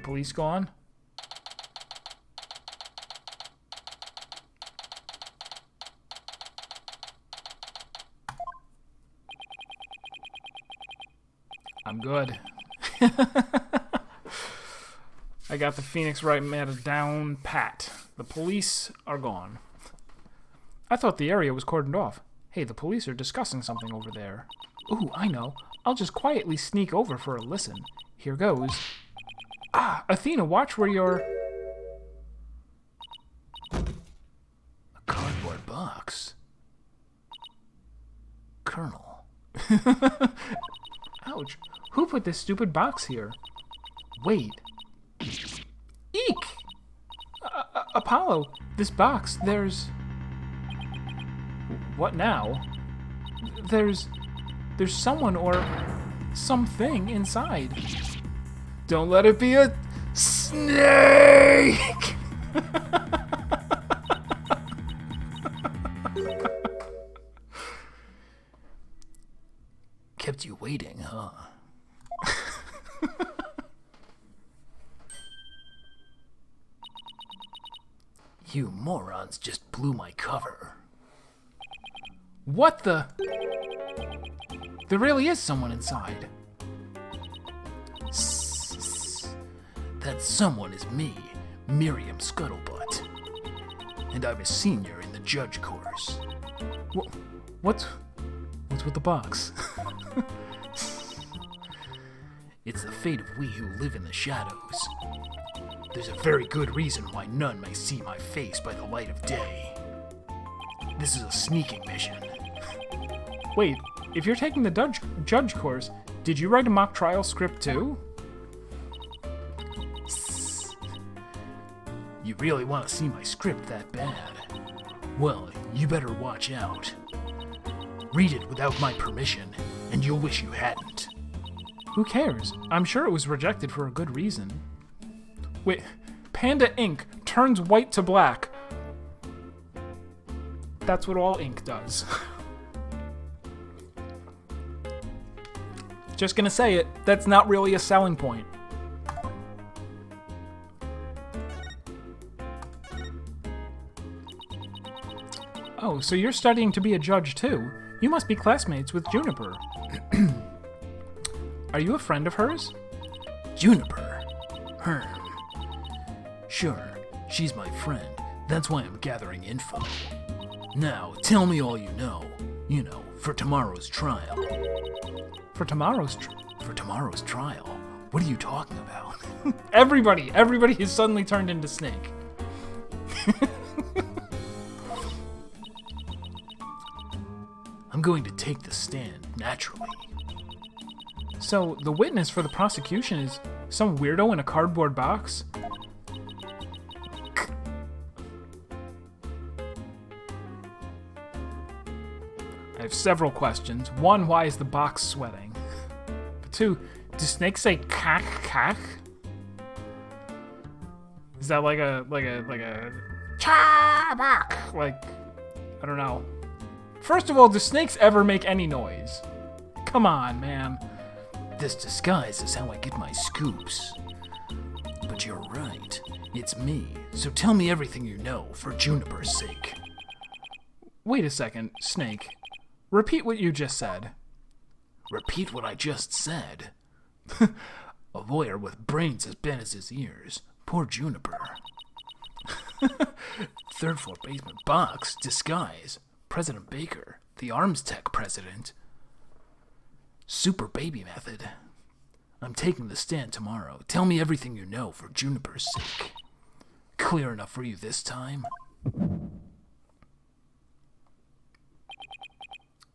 the police gone? I'm good. I got the Phoenix Wright matter down pat. The police are gone. I thought the area was cordoned off. Hey, the police are discussing something over there. Ooh, I know. I'll just quietly sneak over for a listen. Here goes. Ah, Athena, watch where you're... A cardboard box. Colonel. Ouch. Who put this stupid box here? Wait. Eek! Apollo, this box, there's... What now? There's someone or something inside. Don't let it be a snake! Kept you waiting, huh? You morons just blew my cover. What the? There really is someone inside. That someone is me, Miriam Scuttlebutt. And I'm a senior in the judge course. What's with the box? It's the fate of we who live in the shadows. There's a very good reason why none may see my face by the light of day. This is a sneaking mission. Wait, if you're taking the judge course, did you write a mock trial script too? You really want to see my script that bad? Well, you better watch out. Read it without my permission, and you'll wish you hadn't. Who cares? I'm sure it was rejected for a good reason. Wait, Panda ink turns white to black. That's what all ink does. Just gonna say it, that's not really a selling point. Oh, so you're studying to be a judge too? You must be classmates with Juniper. Are you a friend of hers? Juniper? Sure, she's my friend. That's why I'm gathering info. Now, tell me all you know. You know, for tomorrow's trial. For tomorrow's trial? What are you talking about? Everybody has suddenly turned into Snake. I'm going to take the stand, naturally. So, the witness for the prosecution is some weirdo in a cardboard box? I have several questions. One, why is the box sweating? But two, do snakes say cack cack? Is that like a cha-back? Like, I don't know. First of all, do snakes ever make any noise? Come on, man. This disguise is how I get my scoops. But you're right. It's me. So tell me everything you know for Juniper's sake. Wait a second, Snake. Repeat what you just said. Repeat what I just said? A lawyer with brains as bent as his ears. Poor Juniper. Third floor basement box, disguise. President Baker, the arms tech president. Super baby method. I'm taking the stand tomorrow. Tell me everything you know for Juniper's sake. Clear enough for you this time?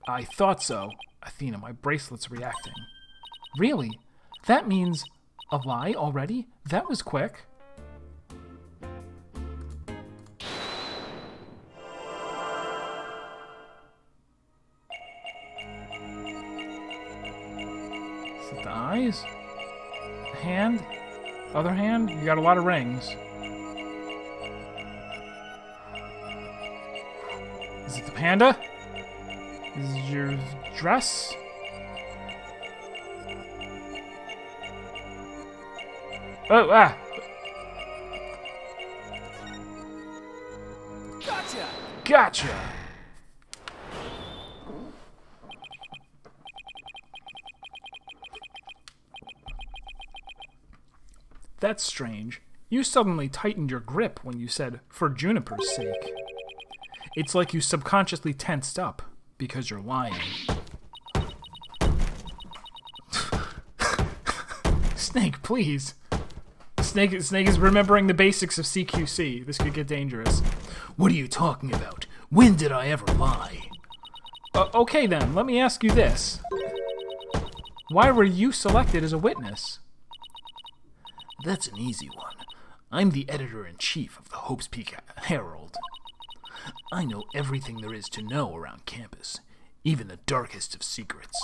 I thought so. Athena, my bracelet's reacting. Really? That means a lie already? That was quick. Is it the eyes? The hand? Other hand? You got a lot of rings. Is it the panda? Is it your dress? Oh, ah! Gotcha! Gotcha! That's strange. You suddenly tightened your grip when you said, "for Juniper's sake." It's like you subconsciously tensed up because you're lying. Snake, please. Snake is remembering the basics of CQC. This could get dangerous. What are you talking about? When did I ever lie? Okay then, let me ask you this. Why were you selected as a witness? That's an easy one. I'm the editor-in-chief of the Hopes Peak Herald. I know everything there is to know around campus, even the darkest of secrets.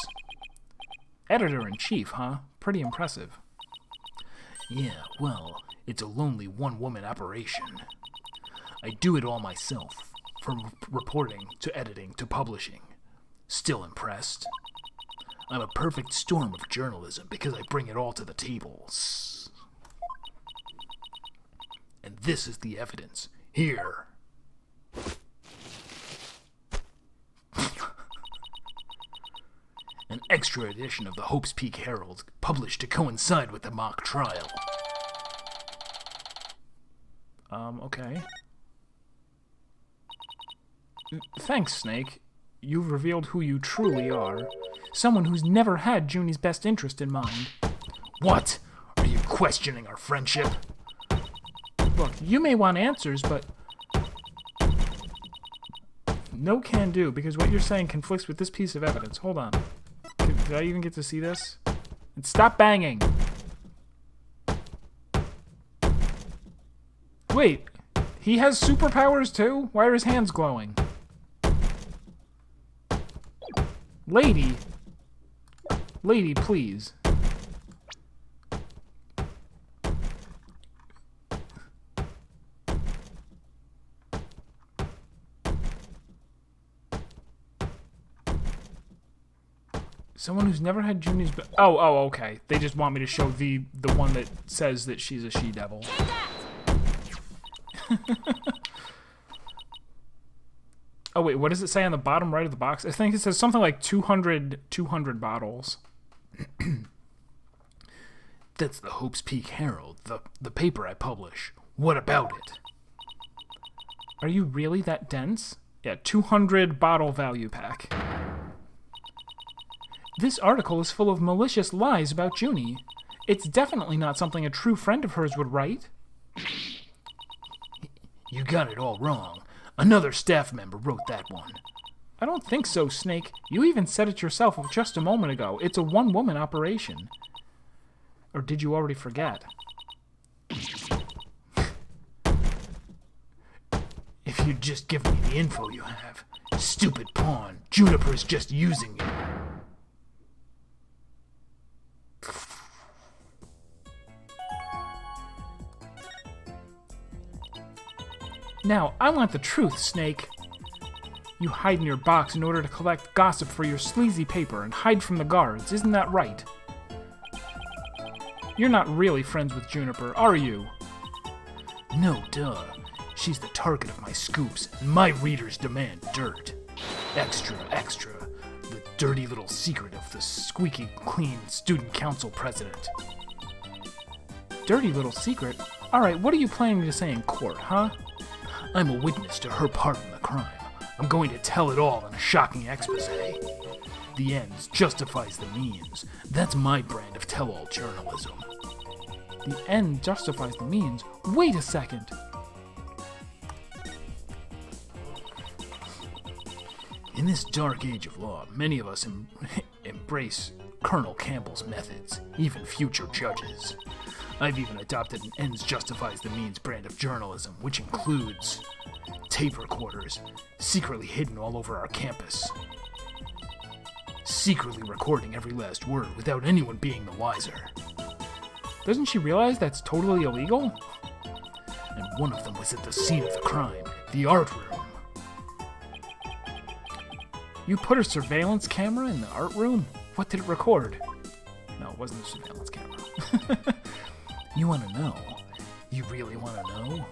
Editor-in-chief, huh? Pretty impressive. Yeah, well, it's a lonely one-woman operation. I do it all myself, from reporting to editing to publishing. Still impressed? I'm a perfect storm of journalism because I bring it all to the table. And this is the evidence. Here. An extra edition of the Hopes Peak Herald, published to coincide with the mock trial. Okay. Thanks, Snake. You've revealed who you truly are. Someone who's never had Junie's best interest in mind. What? Are you questioning our friendship? Look, you may want answers, but... no can do, because what you're saying conflicts with this piece of evidence. Hold on. Did I even get to see this? And stop banging! Wait, he has superpowers too? Why are his hands glowing? Lady! Lady, please. Someone who's never had Junie's... Oh, okay. They just want me to show the one that says that she's a she-devil. Oh, wait, what does it say on the bottom right of the box? I think it says something like 200 bottles. That's the Hopes Peak Herald, the paper I publish. What about it? Are you really that dense? Yeah, 200 bottle value pack. This article is full of malicious lies about Junie. It's definitely not something a true friend of hers would write. You got it all wrong. Another staff member wrote that one. I don't think so, Snake. You even said it yourself just a moment ago. It's a one-woman operation. Or did you already forget? If you'd just give me the info you have. Stupid pawn. Juniper's just using you. Now, I want the truth, Snake. You hide in your box in order to collect gossip for your sleazy paper and hide from the guards, isn't that right? You're not really friends with Juniper, are you? No, duh. She's the target of my scoops, and my readers demand dirt. Extra, extra. The dirty little secret of the squeaky clean student council president. Dirty little secret? Alright, what are you planning to say in court, huh? I'm a witness to her part in the crime. I'm going to tell it all in a shocking expose. The ends justifies the means. That's my brand of tell-all journalism. The end justifies the means? Wait a second! In this dark age of law, many of us embrace Colonel Campbell's methods, even future judges. I've even adopted an ends justifies the means brand of journalism, which includes tape recorders secretly hidden all over our campus. Secretly recording every last word without anyone being the wiser. Doesn't she realize that's totally illegal? And one of them was at the scene of the crime, the art room. You put a surveillance camera in the art room? What did it record? No, it wasn't a surveillance camera. You want to know? You really want to know?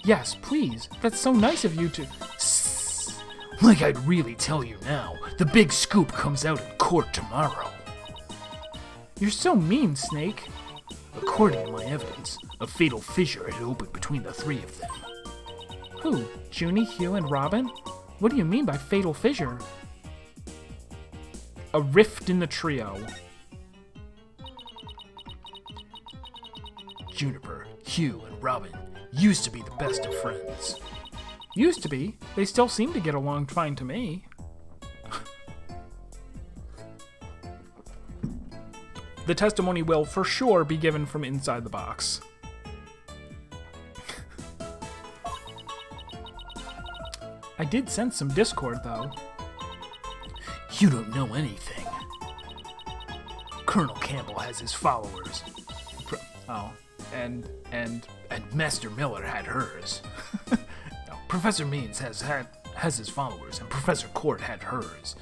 Yes, please. That's so nice of you to... Like I'd really tell you now. The big scoop comes out in court tomorrow. You're so mean, Snake. According to my evidence, a fatal fissure had opened between the three of them. Who? Junie, Hugh, and Robin? What do you mean by fatal fissure? A rift in the trio. Juniper, Hugh, and Robin used to be the best of friends. Used to be. They still seem to get along fine to me. The testimony will, for sure, be given from inside the box. I did sense some discord, though. You don't know anything. Colonel Campbell has his followers. And Master Miller had hers. No, Professor Means has his followers, and Professor Court had hers.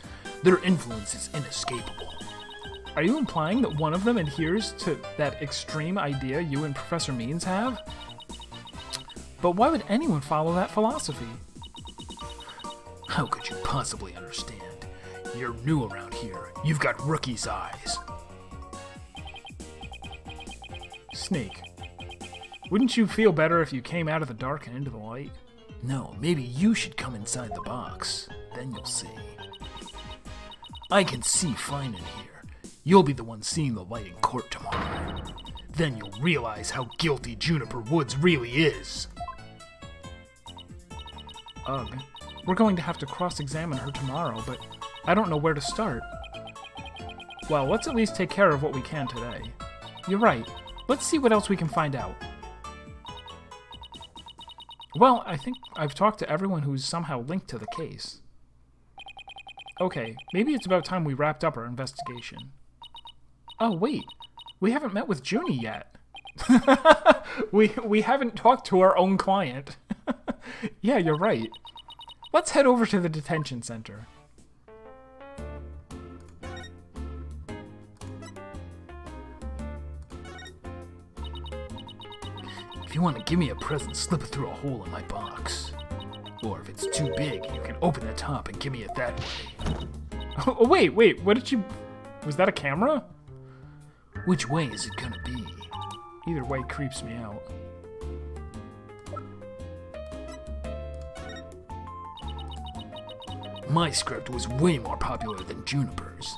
Their influence is inescapable. Are you implying that one of them adheres to that extreme idea you and Professor Means have? But why would anyone follow that philosophy? How could you possibly understand? You're new around here. You've got rookie's eyes. Snake, wouldn't you feel better if you came out of the dark and into the light? No, maybe you should come inside the box. Then you'll see. I can see fine in here. You'll be the one seeing the light in court tomorrow. Then you'll realize how guilty Juniper Woods really is. Ugh. We're going to have to cross-examine her tomorrow, but I don't know where to start. Well, let's at least take care of what we can today. You're right. Let's see what else we can find out. Well, I think I've talked to everyone who's somehow linked to the case. Okay, maybe it's about time we wrapped up our investigation. Oh, wait. We haven't met with Junie yet. we haven't talked to our own client. Yeah, you're right. Let's head over to the detention center. If you want to give me a present, slip it through a hole in my box. Or if it's too big, you can open the top and give me it that way. Oh, wait, what did you... Was that a camera? Which way is it gonna be? Either way creeps me out. My script was way more popular than Juniper's.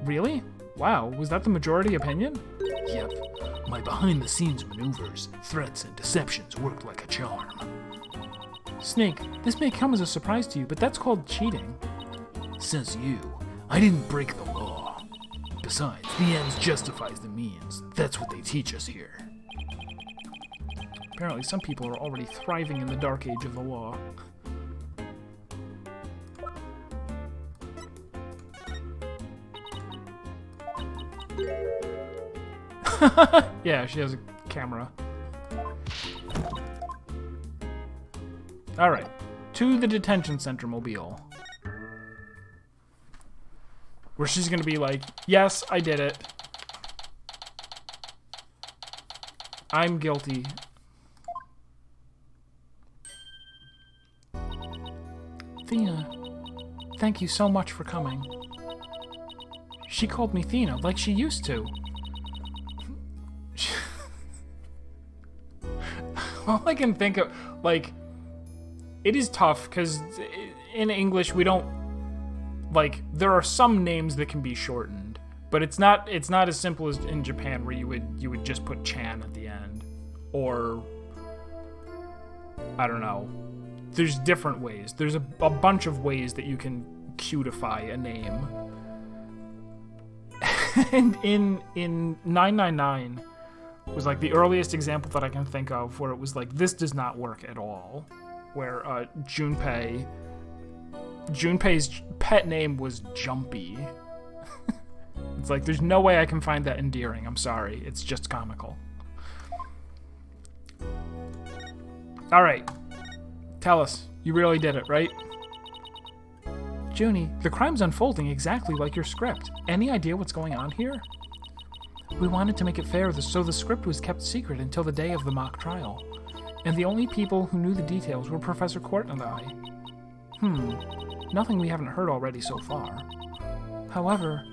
Really? Wow, was that the majority opinion? Yep. My behind-the-scenes maneuvers, threats, and deceptions worked like a charm. Snake, this may come as a surprise to you, but that's called cheating. Says you. I didn't break the law. Besides, the ends justifies the means. That's what they teach us here. Apparently some people are already thriving in the dark age of the law. Yeah, she has a camera. Alright, to the detention center mobile. Where she's gonna be like, yes, I did it. I'm guilty. Thena, thank you so much for coming. She called me Thena, like she used to. All I can think of, like, it is tough, because in English we don't, like, there are some names that can be shortened, but it's not as simple as in Japan where you would just put Chan at the end, or, I don't know, there's different ways. There's a bunch of ways that you can cutify a name. And in 999 was like the earliest example that I can think of where it was like, this does not work at all. Where Junpei's pet name was Jumpy. It's like, there's no way I can find that endearing. I'm sorry. It's just comical. Alright. Tell us. You really did it, right? Junie, the crime's unfolding exactly like your script. Any idea what's going on here? We wanted to make it fair, so the script was kept secret until the day of the mock trial. And the only people who knew the details were Professor Court and I. Nothing we haven't heard already so far. However,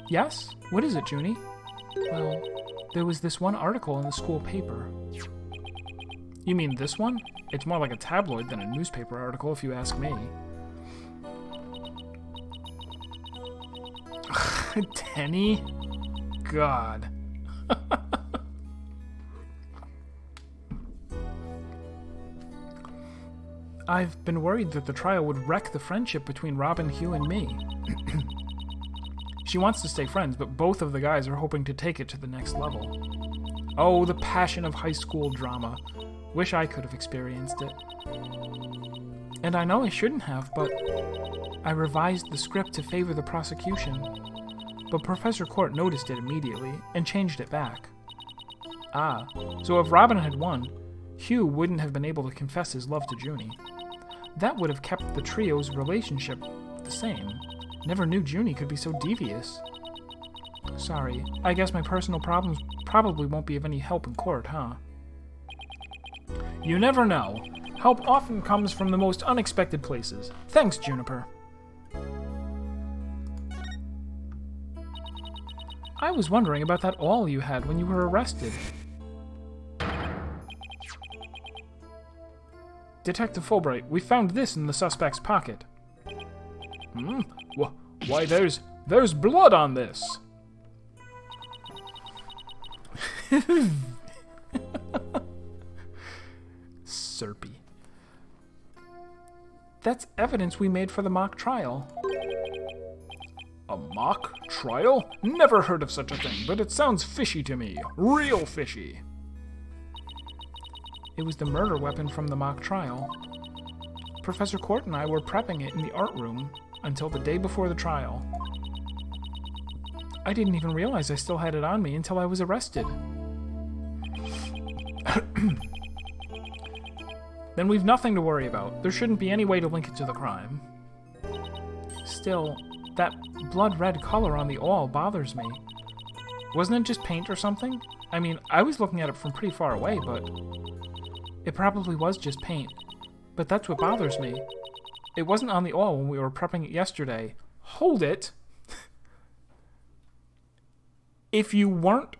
yes? What is it, Junie? Well, there was this one article in the school paper. You mean this one? It's more like a tabloid than a newspaper article, if you ask me. Denny? God. I've been worried that the trial would wreck the friendship between Robin, Hugh, and me. She wants to stay friends, but both of the guys are hoping to take it to the next level. Oh, the passion of high school drama. Wish I could have experienced it. And I know I shouldn't have, but I revised the script to favor the prosecution. But Professor Court noticed it immediately and changed it back. Ah, so if Robin had won, Hugh wouldn't have been able to confess his love to Junie. That would have kept the trio's relationship the same. Never knew Junie could be so devious. Sorry, I guess my personal problems probably won't be of any help in court, huh? You never know. Help often comes from the most unexpected places. Thanks, Juniper. I was wondering about that awl you had when you were arrested. Detective Fulbright, we found this in the suspect's pocket. Why, there's blood on this. Serpy. That's evidence we made for the mock trial. A mock trial? Never heard of such a thing, but it sounds fishy to me. Real fishy. It was the murder weapon from the mock trial. Professor Court and I were prepping it in the art room until the day before the trial. I didn't even realize I still had it on me until I was arrested. Then we've nothing to worry about. There shouldn't be any way to link it to the crime. Still, that blood-red color on the awl bothers me. Wasn't it just paint or something? I mean, I was looking at it from pretty far away, but it probably was just paint. But that's what bothers me. It wasn't on the awl when we were prepping it yesterday. Hold it! If you weren't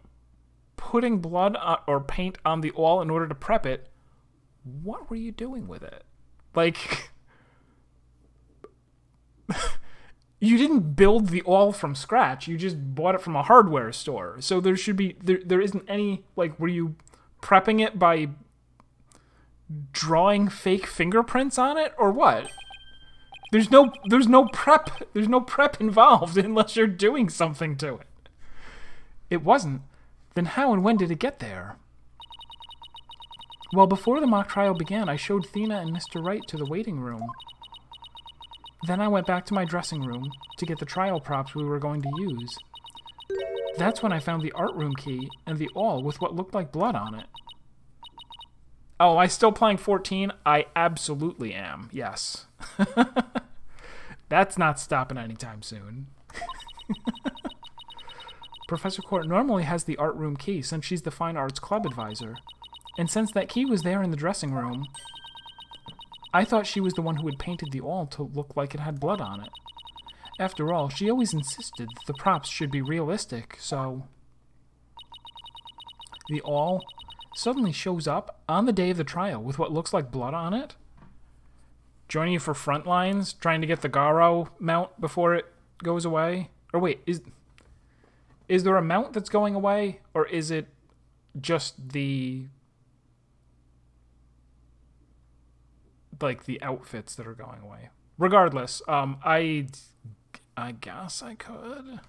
putting blood or paint on the awl in order to prep it, what were you doing with it? Like, you didn't build the awl from scratch. You just bought it from a hardware store. So there should be, there isn't any, like, were you prepping it by drawing fake fingerprints on it or what? There's no prep involved unless you're doing something to it. It wasn't. Then how and when did it get there? Well, before the mock trial began, I showed Thena and Mr. Wright to the waiting room. Then I went back to my dressing room to get the trial props we were going to use. That's when I found the art room key and the awl with what looked like blood on it. Oh, am I still playing 14? I absolutely am, yes. That's not stopping anytime soon. Professor Court normally has the art room key since she's the Fine Arts Club advisor. And since that key was there in the dressing room, I thought she was the one who had painted the awl to look like it had blood on it. After all, she always insisted that the props should be realistic, so the awl suddenly shows up on the day of the trial with what looks like blood on it. Joining you for front lines, trying to get the Garo mount before it goes away. Or wait, is there a mount that's going away, or is it just the outfits that are going away? Regardless, I guess I could.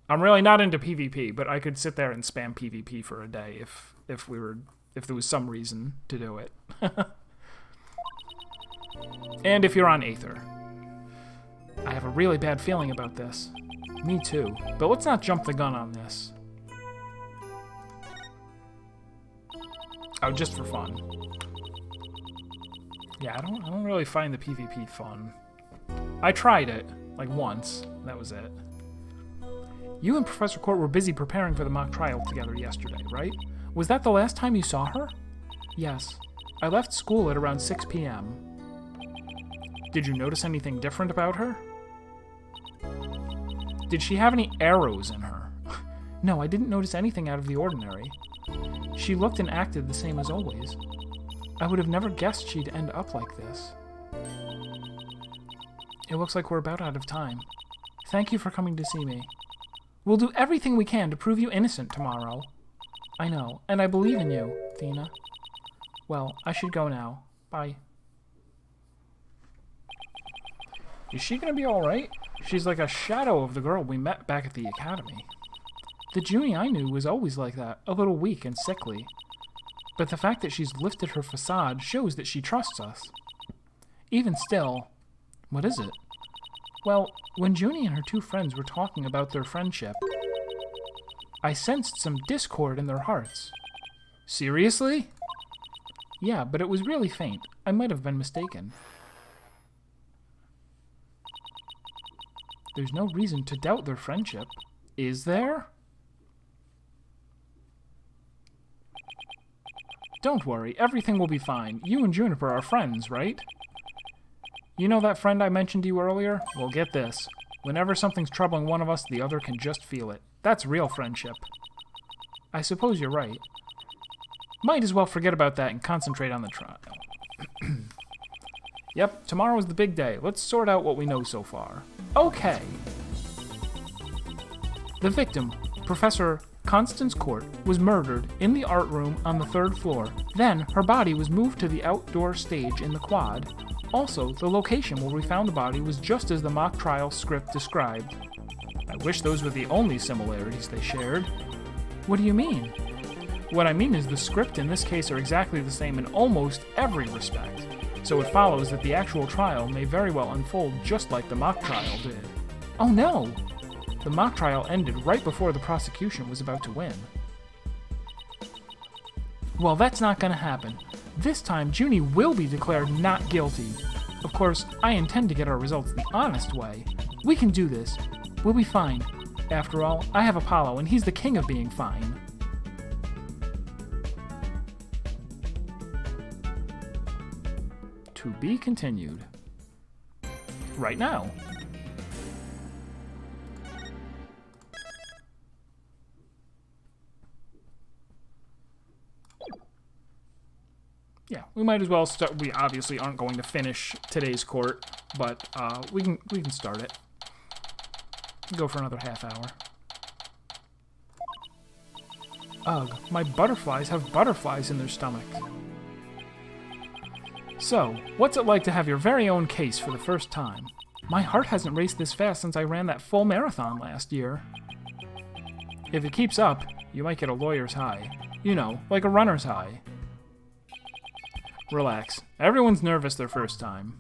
I'm really not into PvP, but I could sit there and spam PvP for a day if there was some reason to do it. And if you're on Aether. I have a really bad feeling about this. Me too. But let's not jump the gun on this. Oh, just for fun. Yeah, I don't really find the PvP fun. I tried it, like once. That was it. You and Professor Court were busy preparing for the mock trial together yesterday, right? Was that the last time you saw her? Yes. I left school at around 6 p.m. Did you notice anything different about her? Did she have any arrows in her? No, I didn't notice anything out of the ordinary. She looked and acted the same as always. I would have never guessed she'd end up like this. It looks like we're about out of time. Thank you for coming to see me. We'll do everything we can to prove you innocent tomorrow. I know, and I believe in you, Thena. Well, I should go now. Bye. Is she gonna be alright? She's like a shadow of the girl we met back at the academy. The Junie I knew was always like that, a little weak and sickly. But the fact that she's lifted her facade shows that she trusts us. Even still... What is it? Well, when Junie and her two friends were talking about their friendship, I sensed some discord in their hearts. Seriously? Yeah, but it was really faint. I might have been mistaken. There's no reason to doubt their friendship. Is there? Don't worry, everything will be fine. You and Juniper are friends, right? You know that friend I mentioned to you earlier? Well, get this. Whenever something's troubling one of us, the other can just feel it. That's real friendship. I suppose you're right. Might as well forget about that and concentrate on the trial. Yep, tomorrow's the big day. Let's sort out what we know so far. Okay. The victim, Professor Constance Court, was murdered in the art room on the 3rd floor. Then, her body was moved to the outdoor stage in the quad. Also, the location where we found the body was just as the mock trial script described. I wish those were the only similarities they shared. What do you mean? What I mean is the script in this case are exactly the same in almost every respect, so it follows that the actual trial may very well unfold just like the mock trial did. Oh no! The mock trial ended right before the prosecution was about to win. Well, that's not gonna happen. This time, Junie will be declared not guilty. Of course, I intend to get our results the honest way. We can do this. We'll be fine. After all, I have Apollo, and he's the king of being fine. To be continued. Right now. Yeah, we might as well start. We obviously aren't going to finish today's court, but we can start it. Go for another half hour. Ugh, my butterflies have butterflies in their stomach. So, what's it like to have your very own case for the first time? My heart hasn't raced this fast since I ran that full marathon last year. If it keeps up, you might get a lawyer's high. You know, like a runner's high. Relax. Everyone's nervous their first time.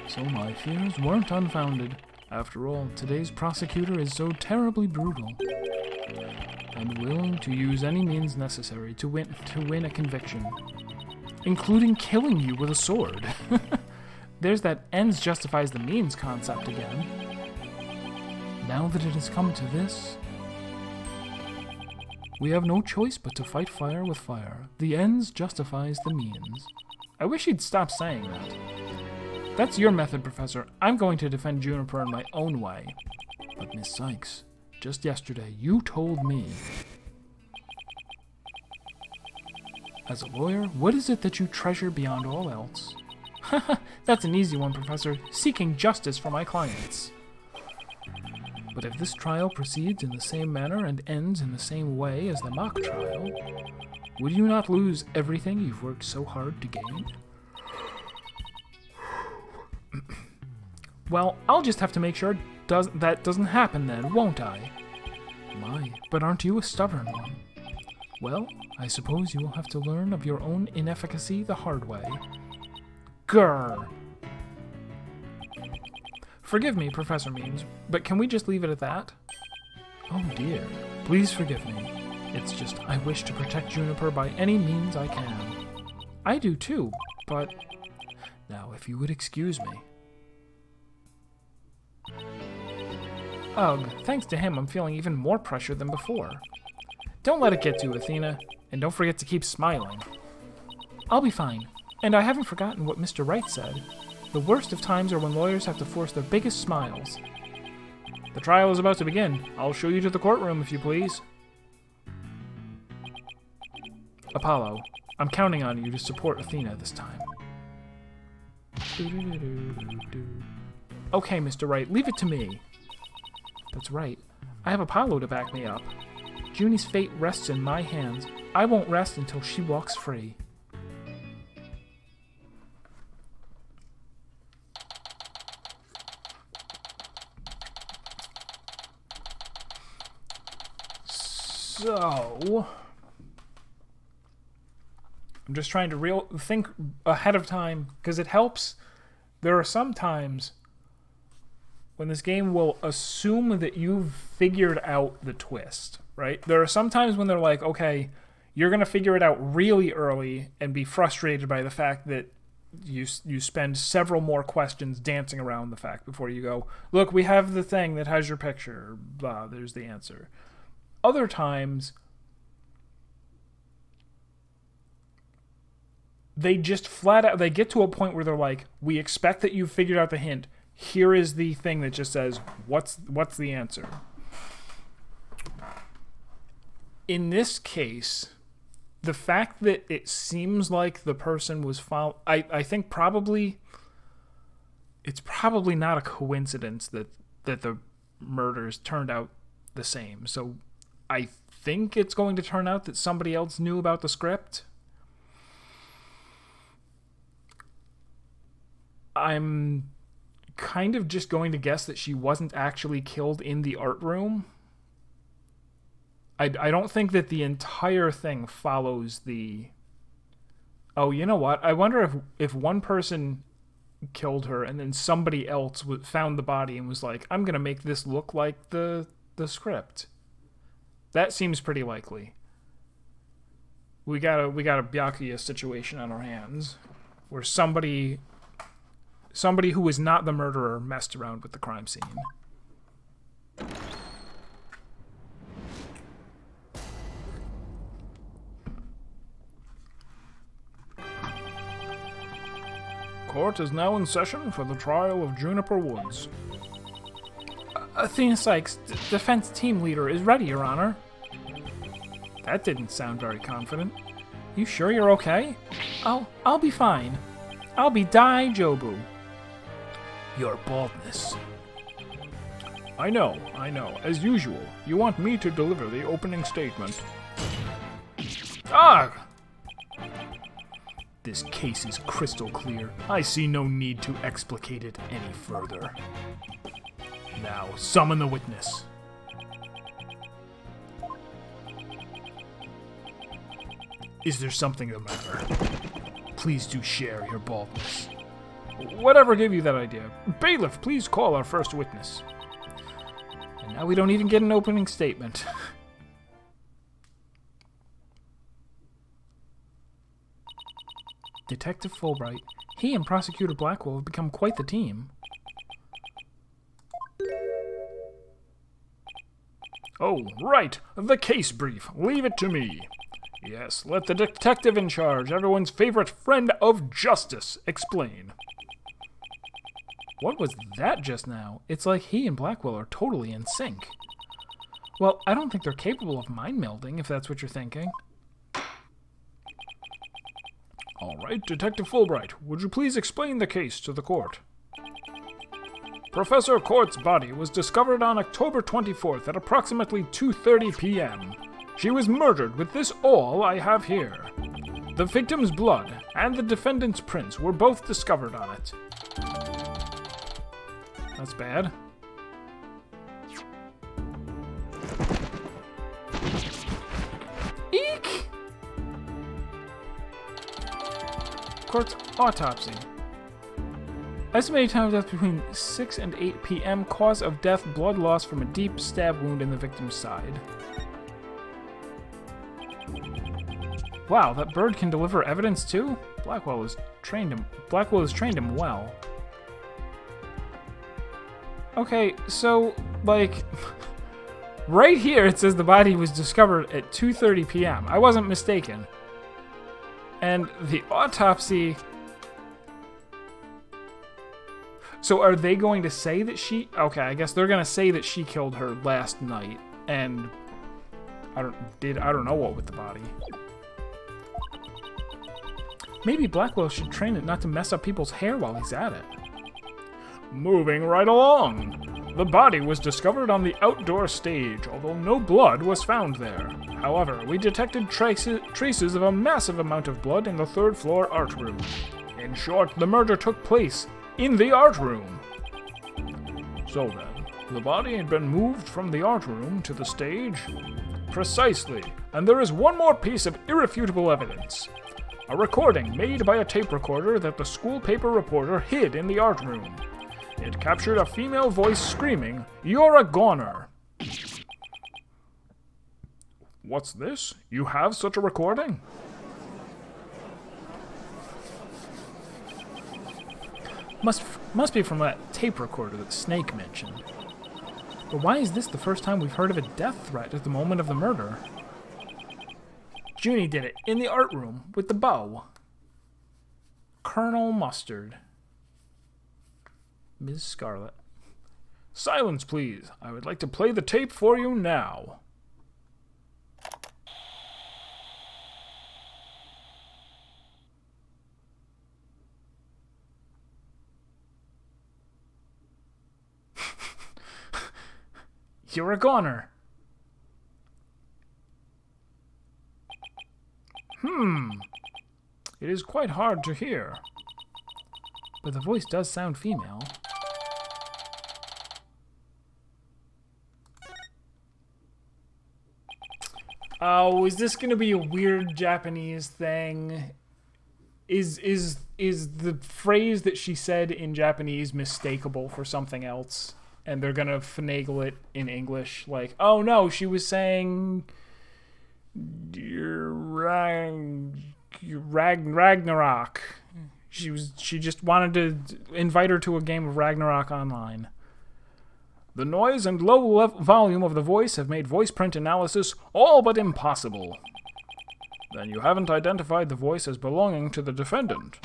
So my fears weren't unfounded. After all, today's prosecutor is so terribly brutal. I'm willing to use any means necessary to win a conviction, including killing you with a sword. There's that ends justifies the means concept again. Now that it has come to this, we have no choice but to fight fire with fire. The ends justifies the means. I wish he'd stop saying that. That's your method, Professor. I'm going to defend Juniper in my own way. But Miss Sykes, just yesterday, you told me. As a lawyer, what is it that you treasure beyond all else? Haha, that's an easy one, Professor. Seeking justice for my clients. But if this trial proceeds in the same manner and ends in the same way as the mock trial, would you not lose everything you've worked so hard to gain? Well, I'll just have to make sure that doesn't happen then, won't I? My, but aren't you a stubborn one? Well, I suppose you will have to learn of your own inefficacy the hard way. Grr! Forgive me, Professor Means, but can we just leave it at that? Oh dear, please forgive me. It's just I wish to protect Juniper by any means I can. I do too, but... Now, if you would excuse me. Ugh, thanks to him, I'm feeling even more pressure than before. Don't let it get to you, Athena, and don't forget to keep smiling. I'll be fine, and I haven't forgotten what Mr. Wright said. The worst of times are when lawyers have to force their biggest smiles. The trial is about to begin. I'll show you to the courtroom, if you please. Apollo, I'm counting on you to support Athena this time. Okay, Mr. Wright, leave it to me. That's right. I have Apollo to back me up. Junie's fate rests in my hands. I won't rest until she walks free. So, I'm just trying to think ahead of time, because it helps. There are some times when this game will assume that you've figured out the twist, right? There are some times when they're like, okay, you're going to figure it out really early and be frustrated by the fact that you spend several more questions dancing around the fact before you go, look, we have the thing that has your picture, blah, there's the answer. Other times, they just flat out, they get to a point where they're like, we expect that you've figured out the hint. Here is the thing that just says, what's the answer? In this case, the fact that it seems like the person was found, I think probably, it's probably not a coincidence that the murders turned out the same. So I think it's going to turn out that somebody else knew about the script. I'm kind of just going to guess that she wasn't actually killed in the art room. I don't think that the entire thing follows the... Oh, you know what? I wonder if one person killed her and then somebody else found the body and was like, I'm going to make this look like the script. That seems pretty likely. We got a Byakuya situation on our hands where somebody who was not the murderer messed around with the crime scene. Court is now in session for the trial of Juniper Woods. Athena Sykes, defense team leader, is ready, Your Honor. That didn't sound very confident. You sure you're okay? I'll be fine. I'll be Dai-Jobu. Your baldness. I know. As usual, you want me to deliver the opening statement. Ah! This case is crystal clear. I see no need to explicate it any further. Now, summon the witness. Is there something the matter? Please do share your baldness. Whatever gave you that idea? Bailiff, please call our first witness. And now we don't even get an opening statement. Detective Fulbright. He and Prosecutor Blackwell have become quite the team. Oh, right. The case brief. Leave it to me. Yes, let the detective in charge, everyone's favorite friend of justice, explain. What was that just now? It's like he and Blackwell are totally in sync. Well, I don't think they're capable of mind melding, if that's what you're thinking. All right, Detective Fulbright, would you please explain the case to the court? Professor Court's body was discovered on October 24th at approximately 2:30 p.m. She was murdered with this all I have here. The victim's blood and the defendant's prints were both discovered on it. That's bad. Eek! Court's autopsy. Estimated time of death between 6 and 8 p.m. Cause of death, blood loss from a deep stab wound in the victim's side. Wow, that bird can deliver evidence too? Blackwell has trained him well. Okay, so, like, Right here it says the body was discovered at 2:30 p.m. I wasn't mistaken. And the autopsy... So are they going to say that she... Okay, I guess they're going to say that she killed her last night. And I don't know what with the body. Maybe Blackwell should train it not to mess up people's hair while he's at it. Moving right along. The body was discovered on the outdoor stage, although no blood was found there. However, we detected traces of a massive amount of blood in the third floor art room. In short, the murder took place in the art room. So then, the body had been moved from the art room to the stage? Precisely, and there is one more piece of irrefutable evidence. A recording made by a tape recorder that the school paper reporter hid in the art room. It captured a female voice screaming, "You're a goner!" What's this? You have such a recording? Must be from that tape recorder that Snake mentioned. But why is this the first time we've heard of a death threat at the moment of the murder? Junie did it in the art room with the bow. Colonel Mustard. Ms. Scarlet. Silence, please. I would like to play the tape for you now. You're a goner. It is quite hard to hear. But the voice does sound female. Oh, is this gonna be a weird Japanese thing? Is the phrase that she said in Japanese mistakable for something else? And they're gonna finagle it in English, like, oh no, she was saying Ragnarok. She just wanted to invite her to a game of Ragnarok online. The noise and low volume of the voice have made voice print analysis all but impossible. Then you haven't identified the voice as belonging to the defendant.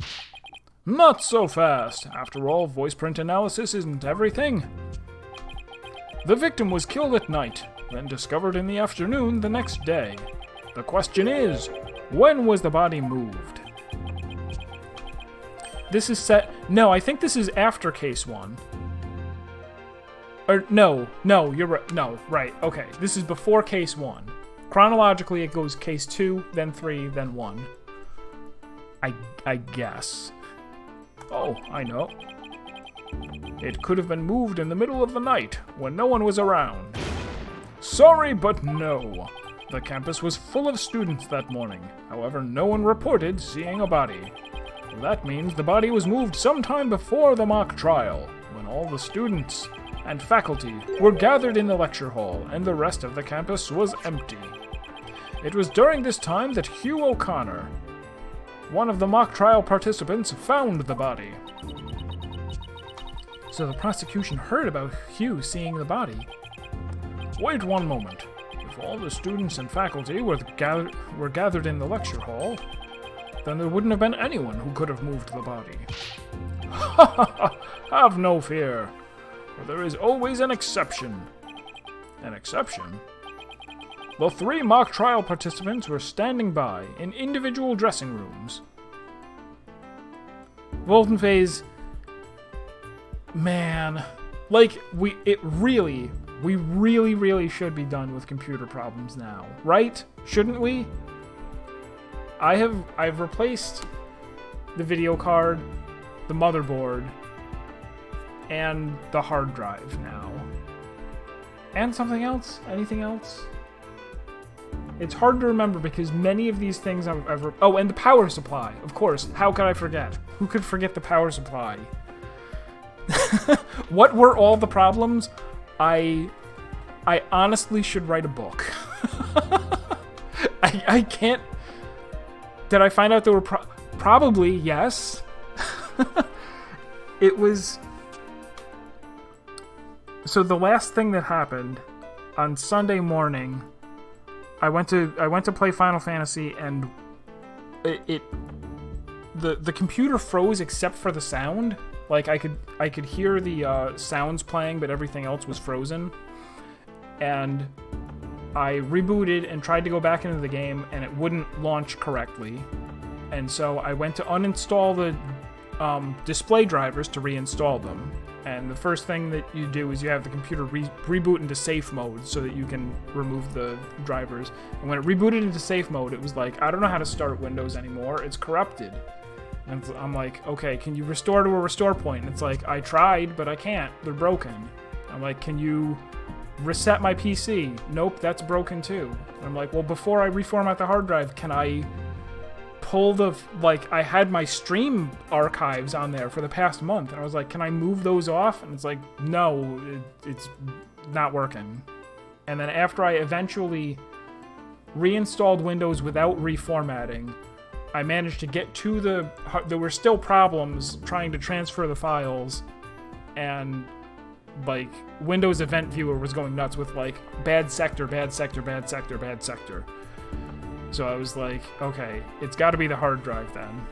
Not so fast. After all, voice print analysis isn't everything. The victim was killed at night, then discovered in the afternoon the next day. The question is, when was the body moved? This is set... No, I think this is after case 1. Or, no, you're right. No, right, okay. This is before case 1. Chronologically, it goes case 2, then 3, then 1. I guess. Oh, I know. It could have been moved in the middle of the night, when no one was around. Sorry, but no. The campus was full of students that morning. However, no one reported seeing a body. That means the body was moved sometime before the mock trial, when all the students and faculty were gathered in the lecture hall, and the rest of the campus was empty. It was during this time that Hugh O'Connor, one of the mock trial participants, found the body. So the prosecution heard about Hugh seeing the body. Wait one moment. If all the students and faculty were gathered in the lecture hall, then there wouldn't have been anyone who could have moved the body. Ha ha ha! Have no fear. For there is always an exception. An exception? The 3 mock trial participants were standing by in individual dressing rooms. Voltenphase, man, like, we really should be done with computer problems now, right? Shouldn't we? I've replaced the video card, the motherboard, and the hard drive now. And something else? Anything else? It's hard to remember because many of these things oh, and the power supply, of course. How could I forget? Who could forget the power supply? What were all the problems? I honestly should write a book. I can't... Did I find out there were probably, yes. It was... So the last thing that happened on Sunday morning, I went to play Final Fantasy, and the computer froze except for the sound. Like I could hear the sounds playing, but everything else was frozen. And I rebooted and tried to go back into the game, and it wouldn't launch correctly. And so I went to uninstall the display drivers to reinstall them. And the first thing that you do is you have the computer reboot into safe mode so that you can remove the drivers. And when it rebooted into safe mode, it was like, I don't know how to start Windows anymore. It's corrupted. And I'm like, okay, can you restore to a restore point? And it's like, I tried, but I can't. They're broken. I'm like, can you reset my PC? Nope, that's broken too. And I'm like, well, before I reformat the hard drive, can I pull the, like, I had my stream archives on there for the past month, and I was like, can I move those off? And it's like, no, it's not working. And then after I eventually reinstalled Windows without reformatting, I managed to get to there were still problems trying to transfer the files, and like Windows Event Viewer was going nuts with like bad sector, bad sector, bad sector, bad sector. So I was like, okay, it's got to be the hard drive then.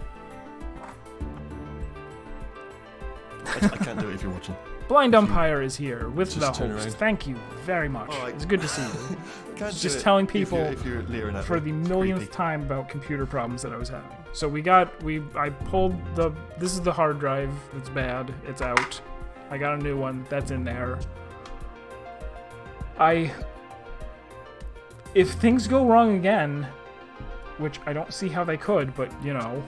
I can't do it if you're watching. Blind Umpire is here with the Just turn host. around. Thank you very much. Oh, It's good to see you. Can't Just do it telling if people you're leering at for me. the It's millionth creepy. time about computer problems that I was having. So I pulled this is the hard drive. It's bad. It's out. I got a new one that's in there. If things go wrong again, which I don't see how they could, but you know,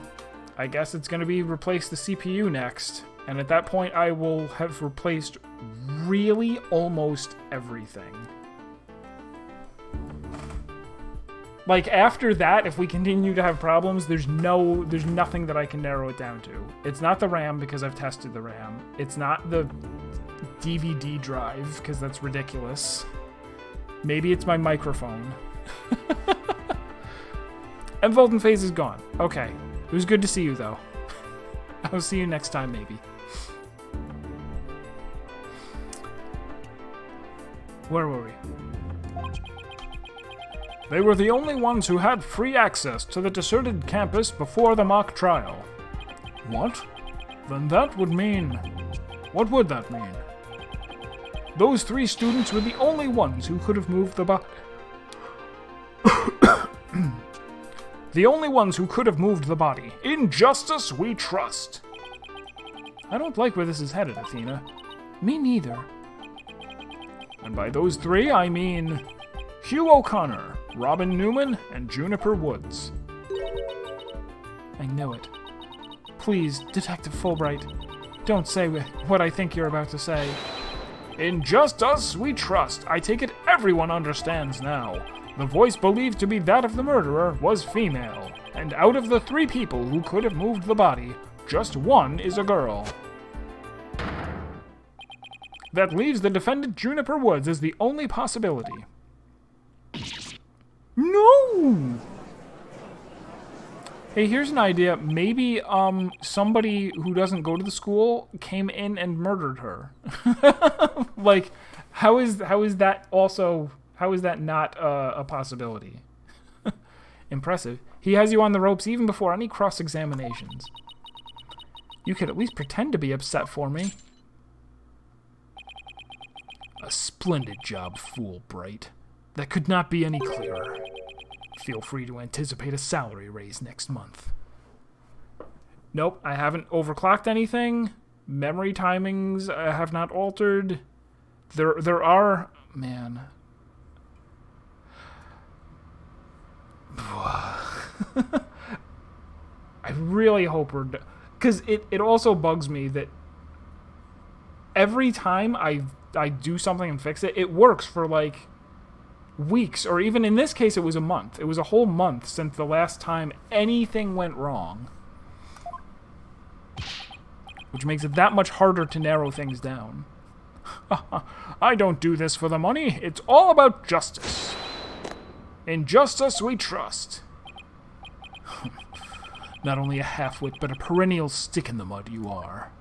I guess it's going to be replace the CPU next. And at that point, I will have replaced really almost everything. Like, after that, if we continue to have problems, there's nothing that I can narrow it down to. It's not the RAM, because I've tested the RAM. It's not the DVD drive, because that's ridiculous. Maybe it's my microphone. And Volten Phase is gone. Okay. It was good to see you, though. I'll see you next time, maybe. Where were we? They were the only ones who had free access to the deserted campus before the mock trial. What? Then that would mean... What would that mean? Those 3 students were the only ones who could have moved the body. The only ones who could have moved the body. In justice we trust. I don't like where this is headed, Athena. Me neither. And by those 3, I mean Hugh O'Connor, Robin Newman, and Juniper Woods. I know it. Please, Detective Fulbright, don't say what I think you're about to say. In just us we trust. I take it everyone understands now. The voice believed to be that of the murderer was female, and out of the 3 people who could have moved the body, just 1 is a girl. That leaves the defendant Juniper Woods as the only possibility. No! Hey, here's an idea. Maybe somebody who doesn't go to the school came in and murdered her. Like, how is that also? How is that not a possibility? Impressive. He has you on the ropes even before any cross-examinations. You could at least pretend to be upset for me. A splendid job, fool Bright. That could not be any clearer. Feel free to anticipate a salary raise next month. Nope, I haven't overclocked anything. Memory timings have not altered. There are... Man... I really hope we're... Because it also bugs me that every time I do something and fix it, it works for like weeks, or even in this case it was a month. It was a whole month since the last time anything went wrong. Which makes it that much harder to narrow things down. I don't do this for the money. It's all about justice. In justice we trust. Not only a half-wit, but a perennial stick in the mud you are.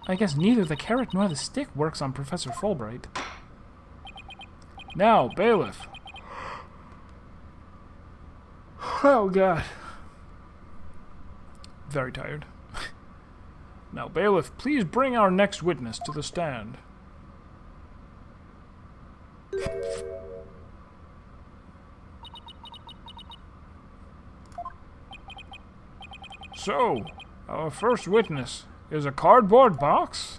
I guess neither the carrot nor the stick works on Professor Fulbright. Now, bailiff. Oh, God. Very tired. Now, bailiff, please bring our next witness to the stand. So, our first witness is a cardboard box?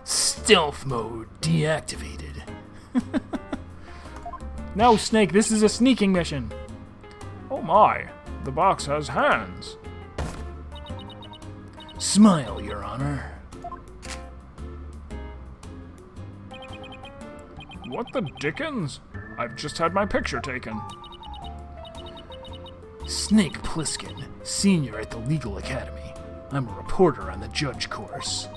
Stealth mode deactivated. No, Snake, this is a sneaking mission. Oh my, the box has hands. Smile, Your Honor. What the dickens? I've just had my picture taken. Snake Plissken, senior at the Legal Academy. I'm a reporter on the judge course.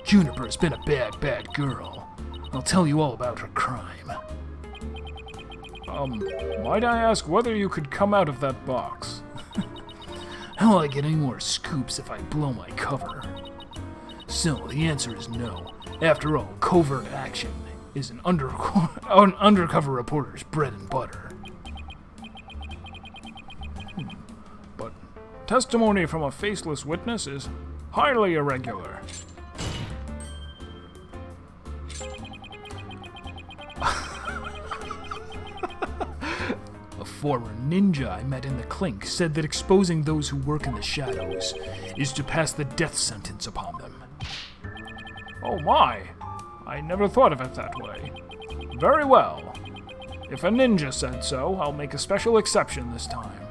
Juniper's been a bad girl. I'll tell you all about her crime. Might I ask whether you could come out of that box? How will I get any more scoops if I blow my cover? So, the answer is no. After all, covert action is an undercover reporter's bread and butter. But testimony from a faceless witness is highly irregular. A former ninja I met in the clink said that exposing those who work in the shadows is to pass the death sentence upon them. Oh my! I never thought of it that way. Very well. If a ninja said so, I'll make a special exception this time.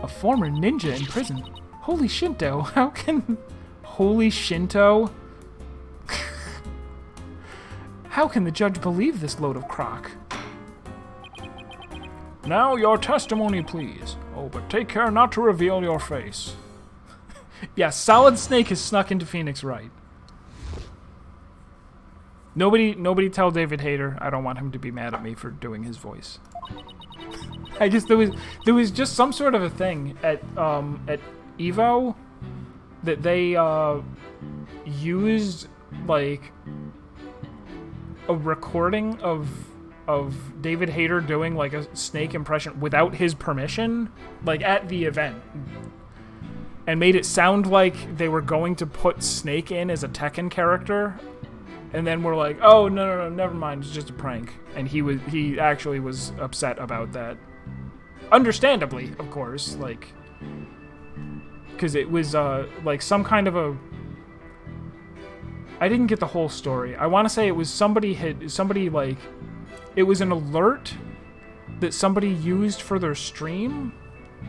A former ninja in prison? Holy Shinto, how can... Holy Shinto? How can the judge believe this load of crock? Now your testimony, please. Oh, but take care not to reveal your face. Yeah, Solid Snake has snuck into Phoenix Wright. Nobody tell David Hayter. I don't want him to be mad at me for doing his voice. I guess there was just some sort of a thing at Evo that they used like a recording of David Hayter doing like a Snake impression without his permission, like at the event, and made it sound like they were going to put Snake in as a Tekken character. And then we're like, oh, no, never mind, it's just a prank. And he actually was upset about that. Understandably, of course, like, because it was, like, some kind of a... I didn't get the whole story. I want to say it was somebody, like, it was an alert that somebody used for their stream,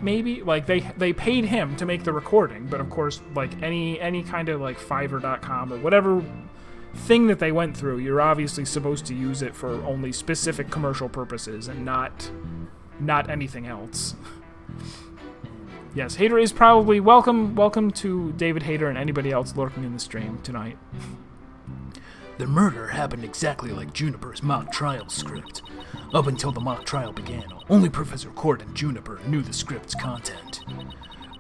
maybe? Like, they paid him to make the recording, but of course, like, any kind of, like, Fiverr.com or whatever thing that they went through, you're obviously supposed to use it for only specific commercial purposes and not anything else. Yes, Hayter is probably welcome to David Hayter and anybody else lurking in the stream tonight. The murder happened exactly like Juniper's mock trial script. Up until the mock trial began, only Professor Court and Juniper knew the script's content.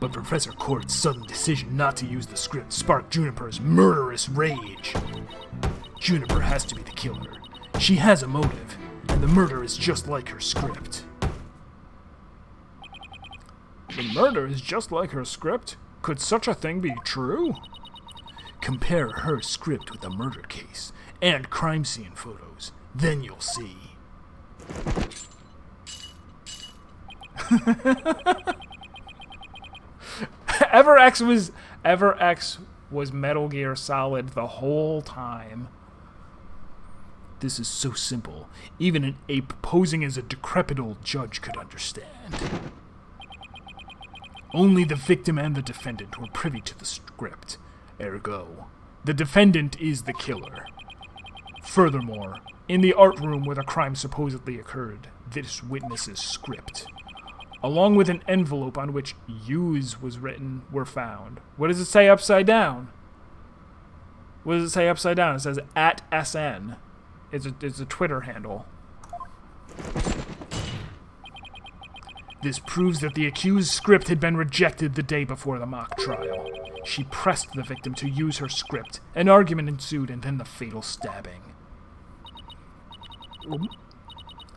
But Professor Court's sudden decision not to use the script sparked Juniper's murderous rage. Juniper has to be the killer. She has a motive, and the murder is just like her script. The murder is just like her script? Could such a thing be true? Compare her script with a murder case and crime scene photos. Then you'll see. EverX was Metal Gear Solid the whole time. This is so simple, even an ape posing as a decrepit old judge could understand. Only the victim and the defendant were privy to the script. Ergo, the defendant is the killer. Furthermore, in the art room where the crime supposedly occurred, this witness's script, along with an envelope on which "use" was written, were found. What does it say upside down? What does it say upside down? It says @SN. It's a Twitter handle. This proves that the accused's script had been rejected the day before the mock trial. She pressed the victim to use her script. An argument ensued, and then the fatal stabbing.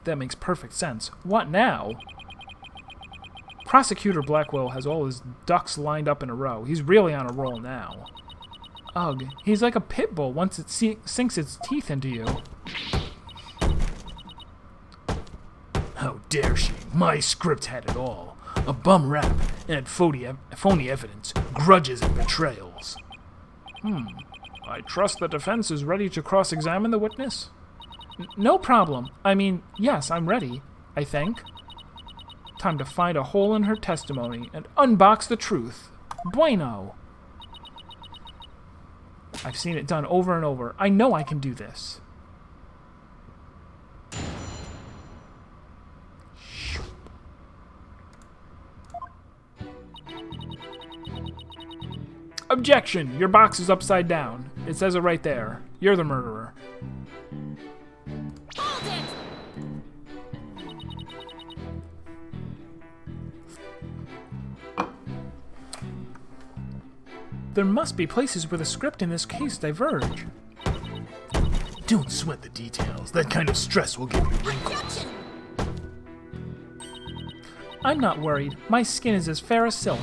That makes perfect sense. What now? Prosecutor Blackwell has all his ducks lined up in a row. He's really on a roll now. Ugh, he's like a pit bull once it sinks its teeth into you. How dare she? My script had it all. A bum rap and phony evidence, grudges and betrayals. I trust the defense is ready to cross-examine the witness? No problem. I mean, yes, I'm ready, I think. Time to find a hole in her testimony and unbox the truth. Bueno. I've seen it done over and over. I know I can do this. Objection! Your box is upside down. It says it right there. You're the murderer. Hold it! There must be places where the script in this case diverge. Don't sweat the details. That kind of stress will give you wrinkles. Objection! I'm not worried. My skin is as fair as silk.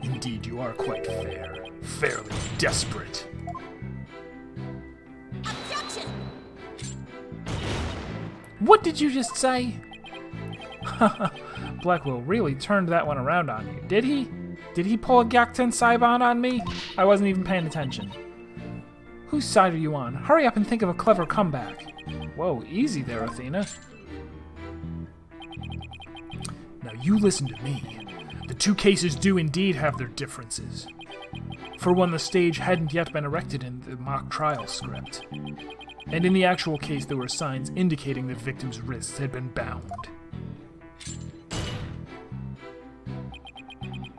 Indeed, you are quite fair. Fairly desperate. Objection! What did you just say? Blackwell really turned that one around on you, did he? Did he pull a Gakten Saibon on me? I wasn't even paying attention. Whose side are you on? Hurry up and think of a clever comeback. Whoa, easy there, Athena. Now you listen to me. The two cases do indeed have their differences. For one, the stage hadn't yet been erected in the mock trial script. And in the actual case, there were signs indicating the victim's wrists had been bound.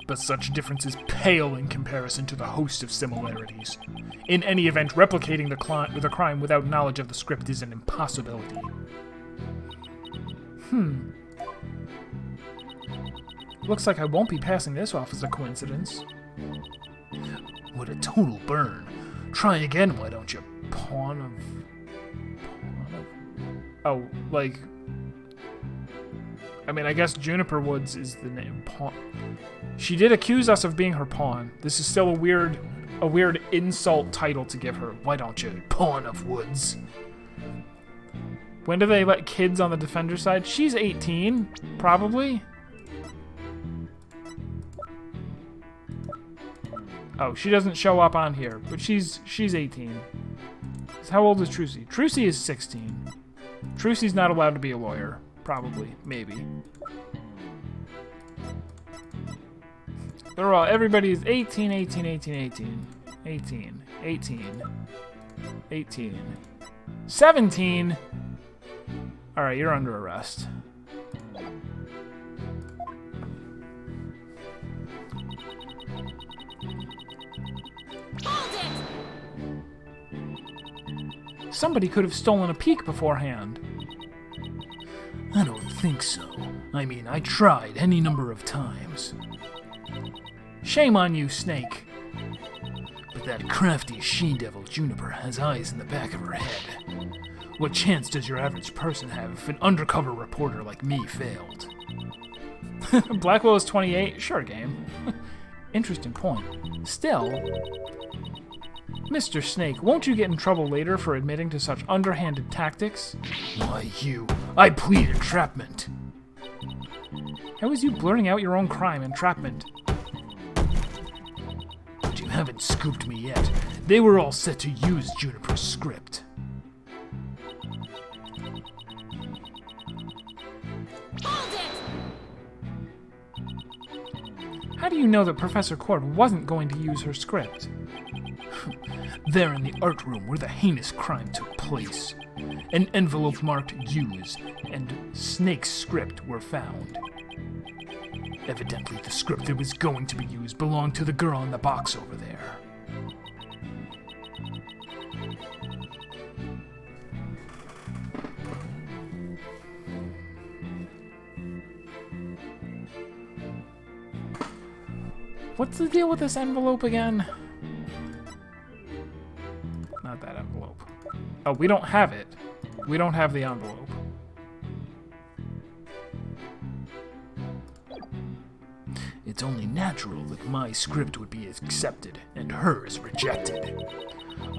But such differences pale in comparison to the host of similarities. In any event, replicating the crime without knowledge of the script is an impossibility. Looks like I won't be passing this off as a coincidence. What a total burn. Try again, why don't you? Pawn of... Oh, like... I mean, I guess Juniper Woods is the name. Pawn... She did accuse us of being her pawn. This is still a weird insult title to give her. Why don't you? Pawn of Woods. When do they let kids on the defender side? She's 18, probably. Oh, she doesn't show up on here, but she's 18. How old is Trucy? Trucy is 16. Trucy's not allowed to be a lawyer. Probably. Maybe. They're all, everybody's 18, 18, 18, 18. 18, 18, 18. 17! Alright, you're under arrest. Hold it! Somebody could have stolen a peek beforehand. I don't think so. I mean, I tried any number of times. Shame on you, Snake. But that crafty she-devil Juniper has eyes in the back of her head. What chance does your average person have if an undercover reporter like me failed? Blackwell is 28? Sure, game. Interesting point. Still... Mr. Snake, won't you get in trouble later for admitting to such underhanded tactics? Why, I plead entrapment. How is you blurting out your own crime, entrapment? But you haven't scooped me yet. They were all set to use Juniper's script. Hold it! How do you know that Professor Cord wasn't going to use her script? There in the art room where the heinous crime took place, an envelope marked Use and Snake's script were found. Evidently, the script that was going to be used belonged to the girl in the box over there. What's the deal with this envelope again? Not that envelope. Oh, we don't have it. We don't have the envelope. It's only natural that my script would be accepted and hers rejected.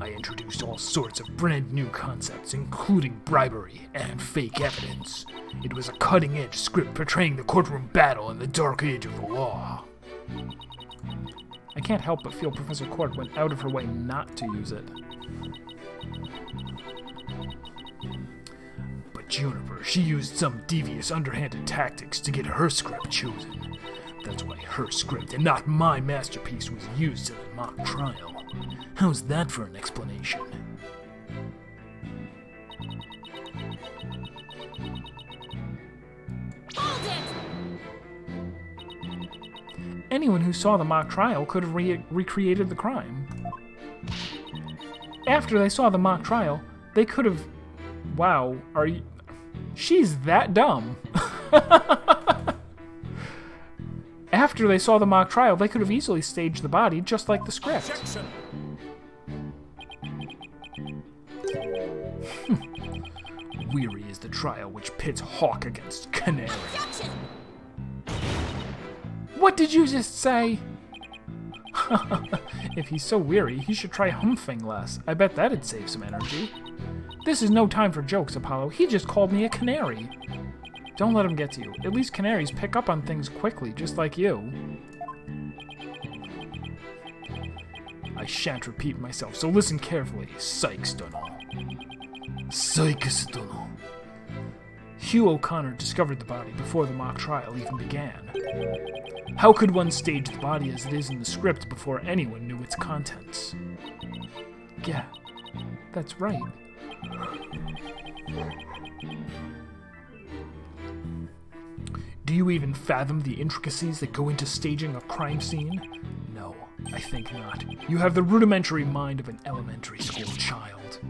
I introduced all sorts of brand new concepts, including bribery and fake evidence. It was a cutting-edge script portraying the courtroom battle in the dark age of the law. I can't help but feel Professor Court went out of her way not to use it. But Juniper, she used some devious, underhanded tactics to get her script chosen. That's why her script and not my masterpiece was used in the mock trial. How's that for an explanation? Hold it! Anyone who saw the mock trial could have recreated the crime. After they saw the mock trial, they could have... Wow, are you... She's that dumb. After they saw the mock trial, they could have easily staged the body just like the script. Weary is the trial which pits Hawk against Canary. Objection! What did you just say? If he's so weary, he should try humping less. I bet that'd save some energy. This is no time for jokes, Apollo. He just called me a canary. Don't let him get to you. At least canaries pick up on things quickly, just like you. I shan't repeat myself, so listen carefully, Sykes Dunno. Sykes Dunno. Hugh O'Connor discovered the body before the mock trial even began. How could one stage the body as it is in the script before anyone knew its contents? Yeah, that's right. Do you even fathom the intricacies that go into staging a crime scene? No, I think not. You have the rudimentary mind of an elementary school child.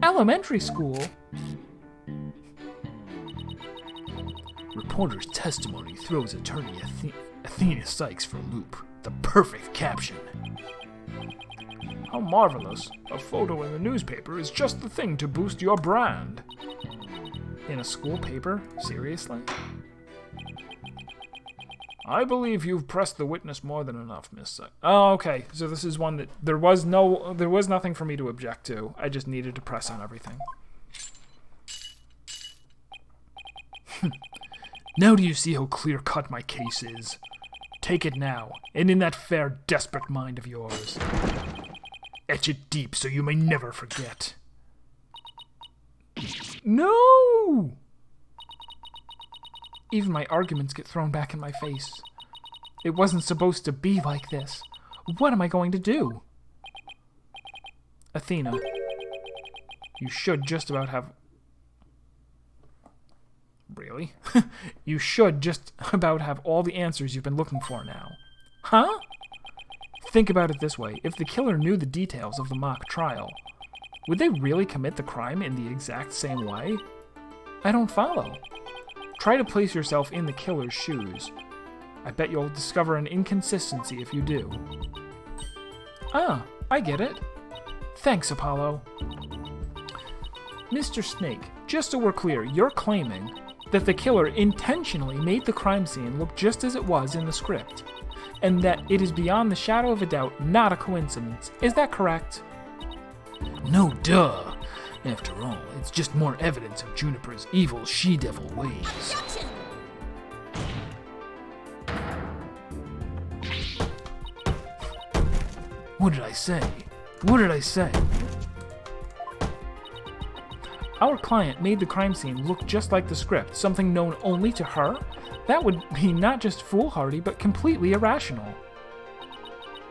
Elementary school? Reporter's testimony throws attorney Athena Sykes for a loop. The perfect caption. How marvelous. A photo in the newspaper is just the thing to boost your brand. In a school paper? Seriously? I believe you've pressed the witness more than enough, Miss Sykes. Oh, okay. So this is one that there was nothing for me to object to. I just needed to press on everything. Now do you see how clear-cut my case is? Take it now, and in that fair, desperate mind of yours. Etch it deep so you may never forget. No! Even my arguments get thrown back in my face. It wasn't supposed to be like this. What am I going to do? Athena, you should just about have... Really? You should just about have all the answers you've been looking for now. Huh? Think about it this way. If the killer knew the details of the mock trial, would they really commit the crime in the exact same way? I don't follow. Try to place yourself in the killer's shoes. I bet you'll discover an inconsistency if you do. Ah, I get it. Thanks, Apollo. Mr. Snake, just so we're clear, you're claiming that the killer intentionally made the crime scene look just as it was in the script, and that it is beyond the shadow of a doubt not a coincidence. Is that correct? No, duh. After all, it's just more evidence of Juniper's evil she-devil ways. Objection! What did I say? What did I say? Our client made the crime scene look just like the script, something known only to her? That would be not just foolhardy, but completely irrational.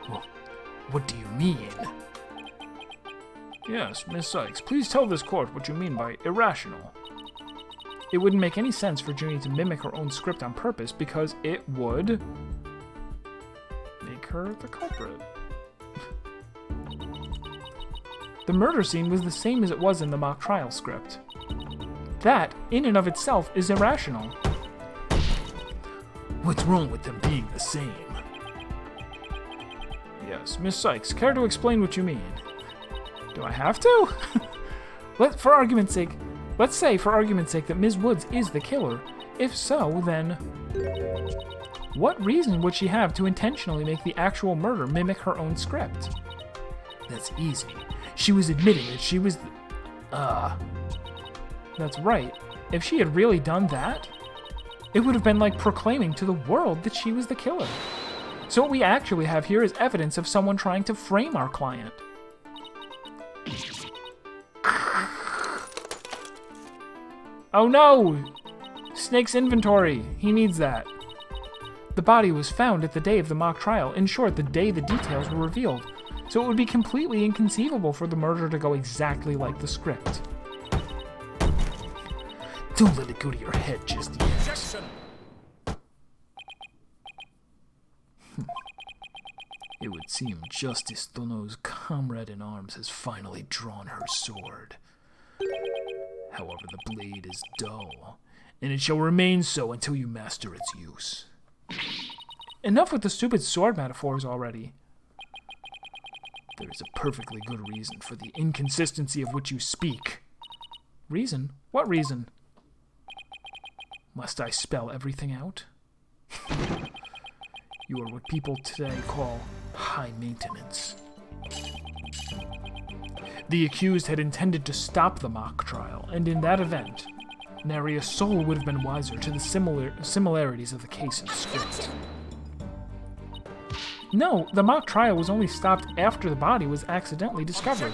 Well, what do you mean? Yes, Miss Sykes, please tell this court what you mean by irrational. It wouldn't make any sense for Junie to mimic her own script on purpose because it would make her the culprit. The murder scene was the same as it was in the mock trial script. That, in and of itself, is irrational. What's wrong with them being the same? Yes, Miss Sykes, care to explain what you mean? Do I have to? Let's say, for argument's sake, that Ms. Woods is the killer. If so, then what reason would she have to intentionally make the actual murder mimic her own script? That's easy. She was admitting that she was That's right. If she had really done that, it would have been like proclaiming to the world that she was the killer. So what we actually have here is evidence of someone trying to frame our client. Oh no! Snake's inventory. He needs that. The body was found at the day of the mock trial. In short, the day the details were revealed. So it would be completely inconceivable for the murder to go exactly like the script. Don't let it go to your head just yet. Objection! It would seem Justice Dono's comrade in arms has finally drawn her sword. However, the blade is dull, and it shall remain so until you master its use. Enough with the stupid sword metaphors already. There is a perfectly good reason for the inconsistency of which you speak. Reason? What reason? Must I spell everything out? You are what people today call high maintenance. The accused had intended to stop the mock trial, and in that event, nary a soul would have been wiser to the similarities of the case and script. No, the mock trial was only stopped after the body was accidentally discovered.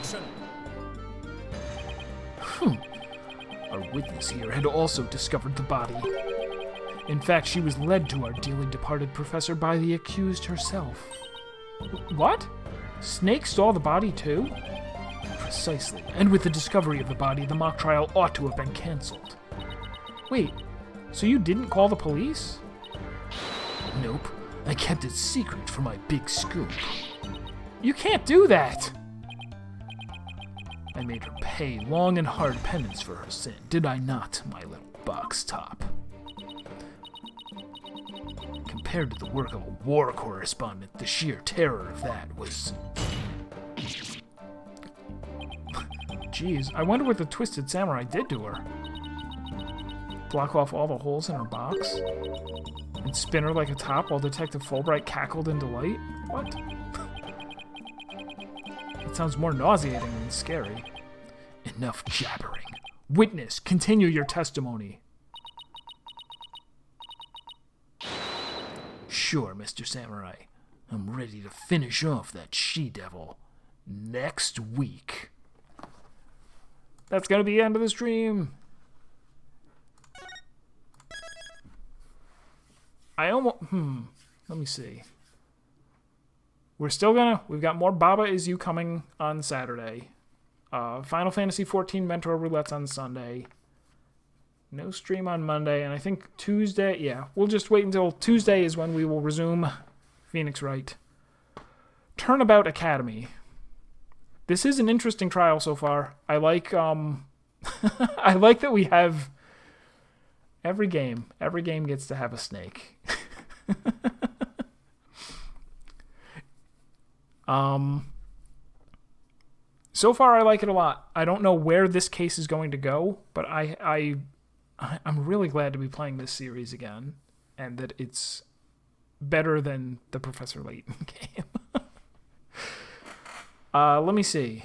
Our witness here had also discovered the body. In fact, she was led to our dearly departed professor by the accused herself. What? Snake saw the body too? Precisely. And with the discovery of the body, the mock trial ought to have been cancelled. Wait, so you didn't call the police? Nope. I kept it secret for my big scoop. You can't do that! I made her pay long and hard penance for her sin, did I not, my little box top? Compared to the work of a war correspondent, the sheer terror of that was... Jeez, I wonder what the Twisted Samurai did to her. Block off all the holes in her box? And spin her like a top while Detective Fulbright cackled in delight? What? It sounds more nauseating than scary. Enough jabbering. Witness, continue your testimony. Sure, Mr. Samurai. I'm ready to finish off that she-devil next week. That's gonna be the end of the stream. I almost... Let me see. We've got more Baba Is You coming on Saturday. Final Fantasy XIV Mentor Roulette's on Sunday. No stream on Monday, and I think Tuesday... Yeah, we'll just wait until Tuesday is when we will resume Phoenix Wright. Turnabout Academy. This is an interesting trial so far. I like, I like that we have... Every game gets to have a snake. So far I like it a lot. I don't know where this case is going to go, but I'm really glad to be playing this series again, and that it's better than the Professor Layton game. Let me see.